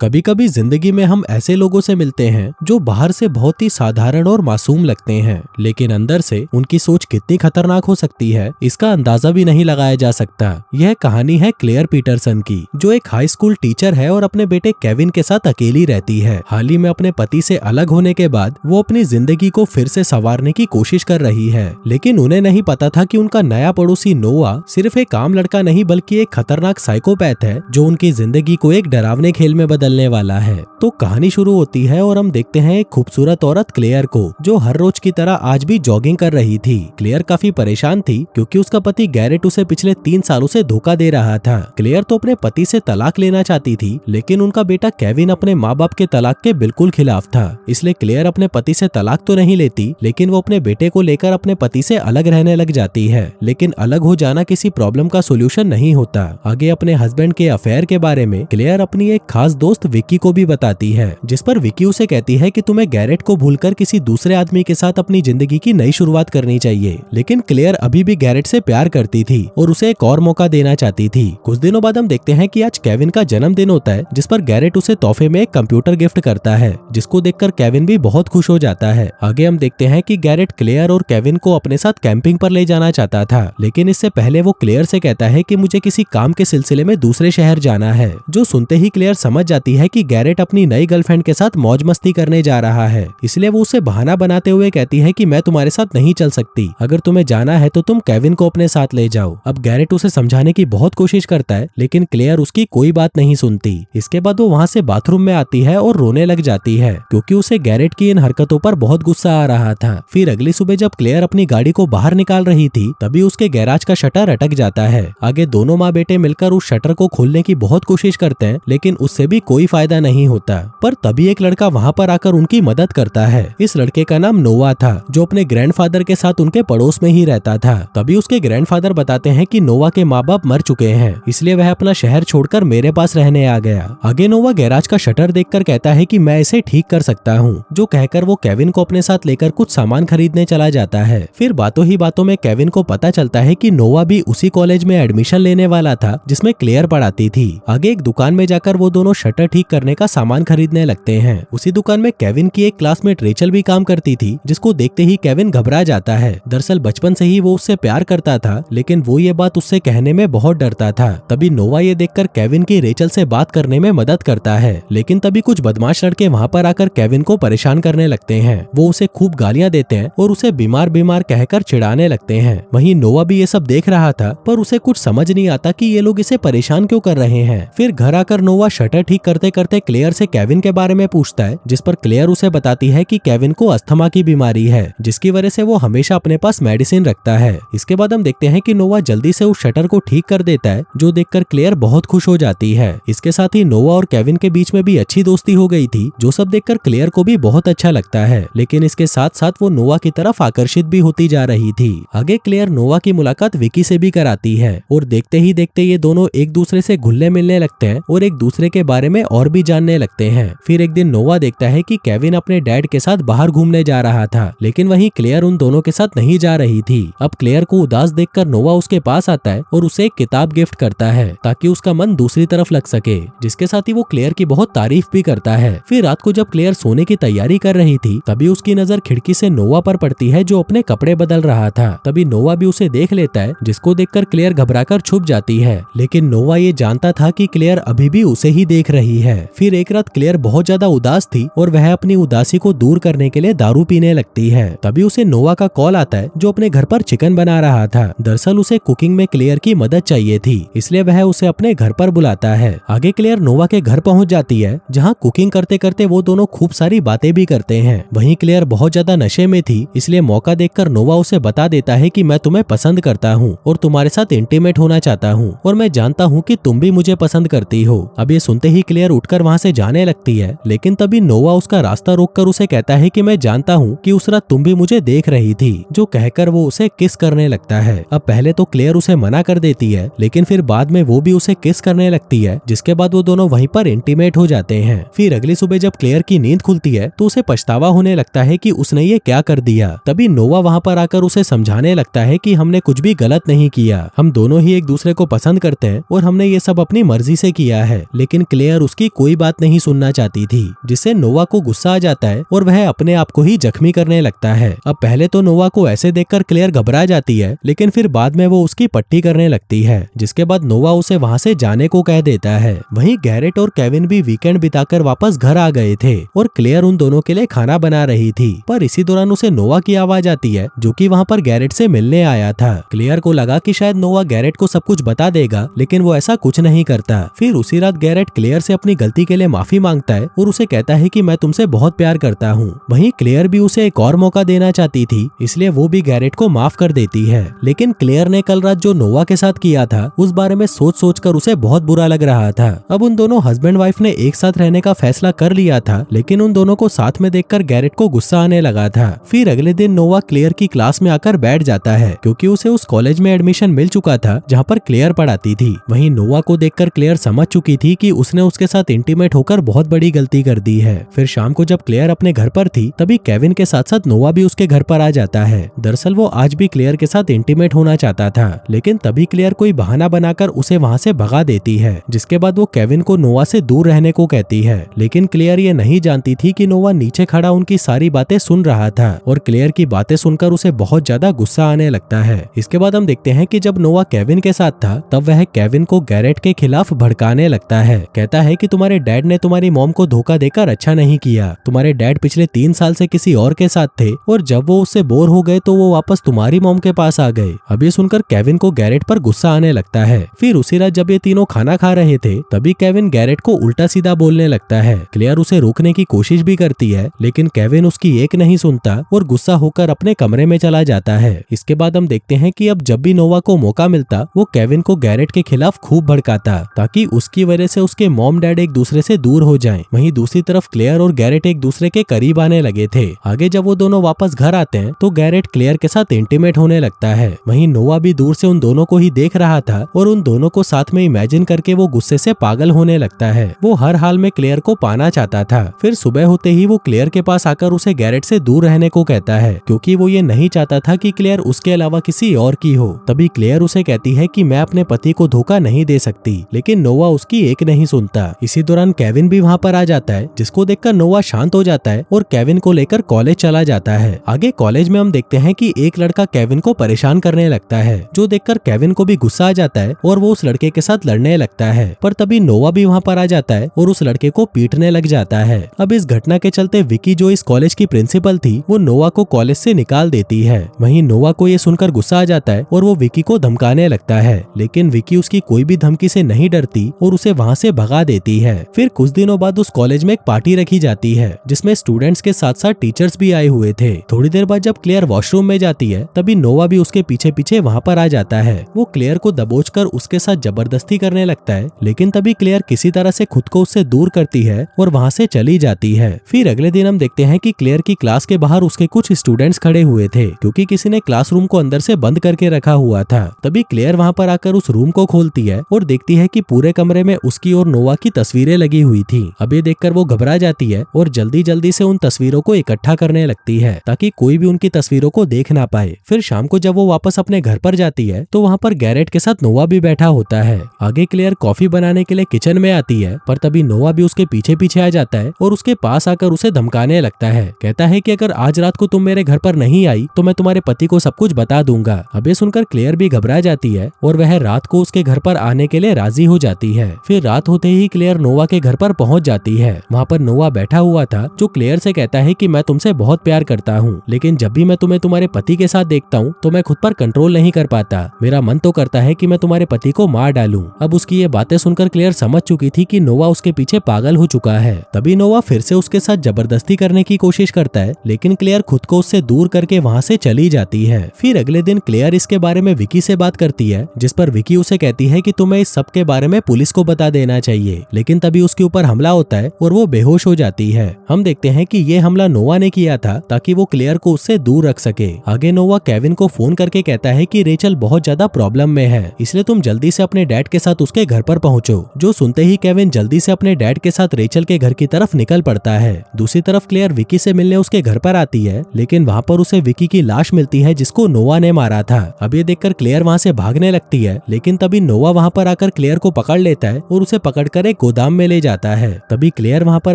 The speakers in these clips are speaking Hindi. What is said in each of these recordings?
कभी कभी जिंदगी में हम ऐसे लोगों से मिलते हैं जो बाहर से बहुत ही साधारण और मासूम लगते हैं, लेकिन अंदर से उनकी सोच कितनी खतरनाक हो सकती है इसका अंदाजा भी नहीं लगाया जा सकता। यह कहानी है क्लेयर पीटरसन की, जो एक हाई स्कूल टीचर है और अपने बेटे केविन के साथ अकेली रहती है। हाल ही में अपने पति से अलग होने के बाद वो अपनी जिंदगी को फिर से संवारने की कोशिश कर रही है, लेकिन उन्हें नहीं पता था कि उनका नया पड़ोसी नोआ सिर्फ एक आम लड़का नहीं बल्कि एक खतरनाक साइकोपैथ है जो उनकी जिंदगी को एक डरावने खेल में बदलने वाला है। तो कहानी शुरू होती है और हम देखते हैं एक खूबसूरत औरत क्लेयर को, जो हर रोज की तरह आज भी जॉगिंग कर रही थी। क्लेयर काफी परेशान थी क्योंकि उसका पति गैरेट उसे पिछले 3 सालों से धोखा दे रहा था। क्लेयर तो अपने पति से तलाक लेना चाहती थी, लेकिन उनका बेटा केविन अपने माँ बाप के तलाक के बिल्कुल खिलाफ था। इसलिए क्लेयर अपने पति से तलाक तो नहीं लेती, लेकिन वो अपने बेटे को लेकर अपने पति से अलग रहने लग जाती है। लेकिन अलग हो जाना किसी प्रॉब्लम का सोल्यूशन नहीं होता। आगे अपने हस्बैंड के अफेयर के बारे में क्लेयर अपनी एक खास दोस्त विक्की को भी बताती है, जिस पर विक्की उसे कहती है कि तुम्हें गैरेट को भूलकर किसी दूसरे आदमी के साथ अपनी जिंदगी की नई शुरुआत करनी चाहिए। लेकिन क्लेयर अभी भी गैरेट से प्यार करती थी और उसे एक और मौका देना चाहती थी। कुछ दिनों बाद हम देखते हैं कि आज केविन का जन्मदिन होता है, जिस पर गैरेट उसे तोहफे में एक कंप्यूटर गिफ्ट करता है, जिसको देखकर केविन भी बहुत खुश हो जाता है। आगे हम देखते हैं कि गैरेट क्लेयर और केविन को अपने साथ कैंपिंग पर ले जाना चाहता था, लेकिन इससे पहले वो क्लेयर से कहता है कि मुझे किसी काम के सिलसिले में दूसरे शहर जाना है। जो सुनते ही क्लेयर समझ जाती है कि गैरेट अपनी नई गर्लफ्रेंड के साथ मौज मस्ती करने जा रहा है, इसलिए वो उसे बहाना बनाते हुए कहती है कि मैं तुम्हारे साथ नहीं चल सकती, अगर तुम्हें जाना है तो तुम केविन को अपने साथ ले जाओ। अब गैरेट उसे समझाने की बहुत कोशिश करता है, लेकिन क्लेयर उसकी कोई बात नहीं सुनती। इसके बाद वो वहाँ से बाथरूम में आती है और रोने लग जाती है क्योंकि उसे गैरेट की इन हरकतों पर बहुत गुस्सा आ रहा था। फिर अगली सुबह जब क्लेयर अपनी गाड़ी को बाहर निकाल रही थी, तभी उसके गैराज का शटर अटक जाता है। आगे दोनों माँ बेटे मिलकर उस शटर को खोलने की बहुत कोशिश करते हैं, लेकिन उससे भी कोई फायदा नहीं होता। पर तभी एक लड़का वहाँ पर आकर उनकी मदद करता है। इस लड़के का नाम नोआ था, जो अपने ग्रैंडफादर के साथ उनके पड़ोस में ही रहता था। तभी उसके ग्रैंडफादर बताते हैं कि नोआ के माँ बाप मर चुके हैं, इसलिए वह अपना शहर छोड़कर मेरे पास रहने आ गया। आगे नोआ गैराज का शटर देखकर कहता है कि मैं इसे ठीक कर सकता हूँ, जो कहकर वो केविन को अपने साथ लेकर कुछ सामान खरीदने चला जाता है। फिर बातों ही बातों में केविन को पता चलता है कि नोआ भी उसी कॉलेज में एडमिशन लेने वाला था जिसमें क्लेयर पढ़ाती थी। आगे एक दुकान में जाकर वो दोनों शटर ठीक करने का सामान खरीदने लगते हैं। उसी दुकान में केविन की एक क्लासमेट रेचल भी काम करती थी, जिसको देखते ही केविन घबरा जाता है। दरअसल बचपन से ही वो उससे प्यार करता था, लेकिन वो ये बात उससे कहने में बहुत डरता था। तभी नोवा ये देखकर केविन की रेचल से बात करने में मदद करता है, लेकिन तभी कुछ बदमाश लड़के वहाँ पर आकर केविन को परेशान करने लगते हैं। वो उसे खूब गालियां देते हैं और उसे बीमार बीमार कहकर चिढ़ाने लगते हैं। वहीं नोवा भी ये सब देख रहा था, पर उसे कुछ समझ नहीं आता कि ये लोग इसे परेशान क्यों कर रहे हैं। फिर घर आकर नोवा शटर ठीक करते करते क्लेयर से केविन के बारे में पूछता है, जिस पर क्लेयर उसे बताती है कि केविन को अस्थमा की बीमारी है, जिसकी वजह से वो हमेशा अपने पास मेडिसिन रखता है। इसके बाद हम देखते हैं कि नोवा जल्दी से उस शटर को ठीक कर देता है, जो देखकर क्लेयर बहुत खुश हो जाती है। इसके साथ ही नोवा और केविन के बीच में भी अच्छी दोस्ती हो गई थी, जो सब देखकर क्लेयर को भी बहुत अच्छा लगता है। लेकिन इसके साथ साथ वो नोवा की तरफ आकर्षित भी होती जा रही थी। आगे क्लेयर नोवा की मुलाकात विकी से भी कराती है और देखते ही देखते ये दोनों एक दूसरे से घुलने मिलने लगते हैं और एक दूसरे के बारे में और भी जानने लगते हैं। फिर एक दिन नोवा देखता है कि केविन अपने डैड के साथ बाहर घूमने जा रहा था, लेकिन वहीं क्लेयर उन दोनों के साथ नहीं जा रही थी। अब क्लेयर को उदास देखकर नोवा उसके पास आता है और उसे एक किताब गिफ्ट करता है ताकि उसका मन दूसरी तरफ लग सके, जिसके साथ ही वो क्लेयर की बहुत तारीफ भी करता है। फिर रात को जब क्लेयर सोने की तैयारी कर रही थी, तभी उसकी नजर खिड़की से नोवा पर पड़ती है, जो अपने कपड़े बदल रहा था। तभी नोवा भी उसे देख लेता है, जिसको देखकर क्लेयर घबराकर छुप जाती है, लेकिन नोवा ये जानता था कि क्लेयर अभी भी उसे ही देख रही है। फिर एक रात क्लेयर बहुत ज्यादा उदास थी और वह अपनी उदासी को दूर करने के लिए दारू पीने लगती है। तभी उसे नोवा का कॉल आता है, जो अपने घर पर चिकन बना रहा था। दरअसल उसे कुकिंग में क्लेयर की मदद चाहिए थी, इसलिए वह उसे अपने घर पर बुलाता है। आगे क्लेयर नोवा के घर पहुंच जाती है, जहां कुकिंग करते करते वो दोनों खूब सारी बातें भी करते हैं। वहीं क्लेयर बहुत ज्यादा नशे में थी, इसलिए मौका देखकर नोवा उसे बता देता है कि मैं तुम्हें पसंद करता हूँ और तुम्हारे साथ इंटीमेट होना चाहता हूँ, और मैं जानता हूँ कि तुम भी मुझे पसंद करती हो। अब ये सुनते ही क्लेयर उठकर वहाँ से जाने लगती है, लेकिन तभी नोवा उसका रास्ता रोककर उसे कहता है कि मैं जानता हूँ कि उस रात तुम भी मुझे देख रही थी, जो कहकर वो उसे किस करने लगता है। अब पहले तो क्लेयर उसे मना कर देती है, लेकिन फिर बाद में वो भी उसे किस करने लगती है, जिसके बाद वो दोनों वहीं पर इंटीमेट हो जाते हैं। फिर अगली सुबह जब क्लेयर की नींद खुलती है, तो उसे पछतावा होने लगता है कि उसने ये क्या कर दिया। तभी नोवा वहाँ पर आकर उसे समझाने लगता है कि हमने कुछ भी गलत नहीं किया, हम दोनों ही एक दूसरे को पसंद करते हैं और हमने ये सब अपनी मर्जी से किया है। लेकिन क्लेयर उसकी कोई बात नहीं सुनना चाहती थी, जिससे नोवा को गुस्सा आ जाता है और वह अपने आप को ही जख्मी करने लगता है। अब पहले तो नोवा को ऐसे देखकर क्लेयर घबरा जाती है, लेकिन फिर बाद में वो उसकी पट्टी करने लगती है, जिसके बाद नोवा उसे वहाँ से जाने को कह देता है। वहीं गैरेट और केविन भी वीकेंड बिताकर वापस घर आ गए थे और क्लेयर उन दोनों के लिए खाना बना रही थी, पर इसी दौरान उसे नोवा की आवाज आती है, जो कि वहाँ पर गैरेट से मिलने आया था। क्लेयर को लगा कि शायद नोवा गैरेट को सब कुछ बता देगा, लेकिन वो ऐसा कुछ नहीं करता। फिर उसी रात गैरेट क्लेयर से अपनी गलती के लिए माफी मांगता है और उसे कहता है कि मैं तुमसे बहुत प्यार करता हूँ। वहीं क्लेयर भी उसे एक और मौका देना चाहती थी, इसलिए वो भी गैरेट को माफ कर देती है। लेकिन क्लेयर ने कल रात जो नोवा के साथ किया था उस बारे में सोच कर उसे बहुत बुरा लग रहा था। अब उन दोनों हस्बैंड वाइफ ने एक साथ रहने का फैसला कर लिया था, लेकिन उन दोनों को साथ में देखकर गैरेट को गुस्सा आने लगा था। फिर अगले दिन नोवा क्लेयर की क्लास में आकर बैठ जाता है, क्योंकि उसे उस कॉलेज में एडमिशन मिल चुका था जहाँ पर क्लेयर पढ़ाती थी। वहीं नोवा को देखकर क्लेयर समझ चुकी थी कि उसने उसके साथ इंटीमेट होकर बहुत बड़ी गलती कर दी है। फिर शाम को जब क्लेयर अपने घर पर थी, तभी केविन के साथ साथ नोवा भी उसके घर पर आ जाता है। दरअसल वो आज भी क्लेयर के साथ इंटीमेट होना चाहता था, लेकिन तभी क्लेयर कोई बहाना बनाकर उसे वहाँ से भगा देती है, जिसके बाद वो केविन को नोवा से दूर रहने को कहती है। लेकिन क्लेयर ये नहीं जानती थी कि नोवा नीचे खड़ा उनकी सारी बातें सुन रहा था और क्लेयर की बातें सुनकर उसे बहुत ज्यादा गुस्सा आने लगता है। इसके बाद हम देखते हैं कि जब नोवा केविन के साथ था, तब वह केविन को गैरेट के खिलाफ भड़काने लगता है। कहता है कि तुम्हारे डैड ने तुम्हारी मॉम को धोखा देकर अच्छा नहीं किया। तुम्हारे डैड पिछले 3 साल से किसी और के साथ थे और जब वो उससे बोर हो गए तो वो वापस तुम्हारी मॉम के पास आ गए। अब ये सुनकर केविन को गैरेट पर गुस्सा आने लगता है। फिर उसी रात जब ये तीनों खाना खा रहे थे, तभी केविन गैरेट को उल्टा सीधा बोलने लगता है। क्लेयर उसे रोकने की कोशिश भी करती है, लेकिन केविन उसकी एक नहीं सुनता और गुस्सा होकर अपने कमरे में चला जाता है। इसके बाद हम देखते हैं कि अब जब भी नोवा को मौका मिलता, वो केविन को गैरेट के खिलाफ खूब भड़काता, ताकि उसकी वजह से उसके मॉम डैड एक दूसरे से दूर हो जाएं। वहीं दूसरी तरफ क्लेयर और गैरेट एक दूसरे के करीब आने लगे थे। आगे जब वो दोनों वापस घर आते हैं, तो गैरेट क्लेयर के साथ इंटीमेट होने लगता है। वहीं नोवा भी दूर से उन दोनों को ही देख रहा था और उन दोनों को साथ में इमेजिन करके वो गुस्से से पागल होने लगता है। वो हर हाल में क्लेयर को पाना चाहता था। फिर सुबह होते ही वो क्लेयर के पास आकर उसे गैरेट से दूर रहने को कहता है, क्योंकि वो ये नहीं चाहता था कि क्लेयर उसके अलावा किसी और की हो। तभी क्लेयर उसे कहती है कि मैं अपने पति को धोखा नहीं दे सकती, लेकिन नोवा उसकी एक नहीं सुनता। इसी दौरान केविन भी वहाँ पर आ जाता है, जिसको देखकर नोवा शांत हो जाता है और केविन को लेकर कॉलेज चला जाता है। आगे कॉलेज में हम देखते हैं कि एक लड़का केविन को परेशान करने लगता है, जो देखकर केविन को भी गुस्सा आ जाता है और वो उस लड़के के साथ लड़ने लगता है। पर तभी नोवा भी वहाँ पर आ जाता है और उस लड़के को पीटने लग जाता है। अब इस घटना के चलते विकी, जो इस कॉलेज की प्रिंसिपल थी, वो नोवा को कॉलेज से निकाल देती है। वहीं नोवा को ये सुनकर गुस्सा आ जाता है और वो विकी को धमकाने लगता है, लेकिन विकी उसकी कोई भी धमकी से नहीं डरती और उसे वहाँ से भगा देती है। फिर कुछ दिनों बाद उस कॉलेज में एक पार्टी रखी जाती है, जिसमें स्टूडेंट्स के साथ साथ टीचर्स भी आए हुए थे। थोड़ी देर बाद जब क्लेयर वॉशरूम में जाती है, तभी नोवा भी उसके पीछे पीछे वहाँ पर आ जाता है। वो क्लेयर को दबोचकर उसके साथ जबरदस्ती करने लगता है, लेकिन तभी क्लेयर किसी तरह से खुद को उससे दूर करती है और वहाँ से चली जाती है। फिर अगले दिन हम देखते हैं कि क्लेयर की क्लास के बाहर उसके कुछ स्टूडेंट्स खड़े हुए थे, क्योंकि किसी ने क्लासरूम को अंदर से बंद करके रखा हुआ था। तभी क्लेयर वहाँ पर आकर उस रूम को खोलती है और देखती है कि पूरे कमरे में उसकी और नोवा की तस्वीरें लगी हुई थी। अब ये देखकर वो घबरा जाती है और जल्दी जल्दी से उन तस्वीरों को इकट्ठा करने लगती है, ताकि कोई भी उनकी तस्वीरों को देख ना पाए। फिर शाम को जब वो वापस अपने घर पर जाती है, तो वहाँ पर गैरेट के साथ नोवा भी बैठा होता है। आगे क्लेयर कॉफी बनाने के लिए किचन में आती है, पर तभी नोवा भी उसके पीछे पीछे आ जाता है और उसके पास आकर उसे धमकाने लगता है। कहता है कि अगर आज रात को तुम मेरे घर पर नहीं आई तो मैं तुम्हारे पति को सब कुछ बता दूंगा। अब ये सुनकर क्लेयर भी घबरा जाती है और वह रात को उसके घर पर आने के लिए राजी हो जाती है। फिर रात होते ही क्लेयर नोवा के घर पर पहुंच जाती है। वहाँ पर नोवा बैठा हुआ था, जो क्लेयर से कहता है कि मैं तुमसे बहुत प्यार करता हूँ, लेकिन जब भी मैं तुम्हें तुम्हारे पति के साथ देखता हूँ तो मैं खुद पर कंट्रोल नहीं कर पाता। मेरा मन तो करता है कि मैं तुम्हारे पति को मार डालूं। अब उसकी ये बातें सुनकर क्लेयर समझ चुकी थी कि नोवा उसके पीछे पागल हो चुका है। तभी नोवा फिर से उसके साथ जबरदस्ती करने की कोशिश करता है, लेकिन क्लेयर खुद को उससे दूर करके वहाँ से चली जाती है। फिर अगले दिन क्लेयर इसके बारे में विकी से बात करती है, जिस पर विकी उसे कहती है कि तुम्हें इस सब के बारे में पुलिस को बता देना चाहिए। लेकिन तभी उसके ऊपर हमला होता है और वो बेहोश हो जाती है। हम देखते हैं कि ये हमला नोवा ने किया था, ताकि वो क्लेयर को उससे दूर रख सके। आगे नोवा केविन को फोन करके कहता है कि रेचल बहुत ज्यादा प्रॉब्लम में है, इसलिए तुम जल्दी से अपने डैड के साथ उसके घर पर पहुंचो। जो सुनते ही केविन जल्दी से अपने डैड के साथ रेचल के घर की तरफ निकल पड़ता है। दूसरी तरफ क्लेयर विकी से मिलने उसके घर पर आती है, लेकिन वहाँ पर उसे विकी की लाश मिलती है, जिसको नोवा ने मारा था। अब ये देखकर क्लेयर वहाँ से भागने लगती है, लेकिन तभी नोवा वहाँ पर आकर क्लेयर को पकड़ लेता है और उसे पकड़कर एक एक गोदाम में ले जाता है। तभी क्लेयर वहाँ पर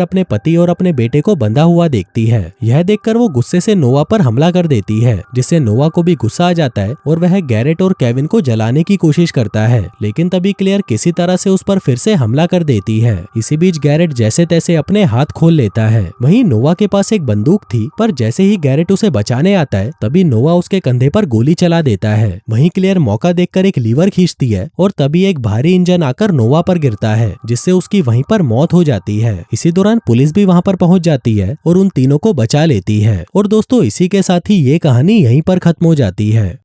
अपने पति और अपने बेटे को बंधा हुआ देखती है। यह देखकर वो गुस्से से नोवा पर हमला कर देती है, जिससे नोवा को भी गुस्सा आ जाता है और वह गैरेट और केविन को जलाने की कोशिश करता है। लेकिन तभी क्लेयर किसी तरह से उस पर फिर से हमला कर देती है। इसी बीच गैरेट जैसे तैसे अपने हाथ खोल लेता है। वहीं नोवा के पास एक बंदूक थी, पर जैसे ही गैरेट उसे बचाने आता है तभी नोवा उसके कंधे पर गोली चला देता है। वहीं क्लेयर मौका देखकर एक लीवर खींचती है और तभी एक भारी इंजन आकर नोवा पर गिरता है, जिससे उसकी वहीं पर मौत हो जाती है। इसी दौरान पुलिस भी वहां पर पहुंच जाती है और उन तीनों को बचा लेती है। और दोस्तों, इसी के साथ ही ये कहानी यहीं पर खत्म हो जाती है।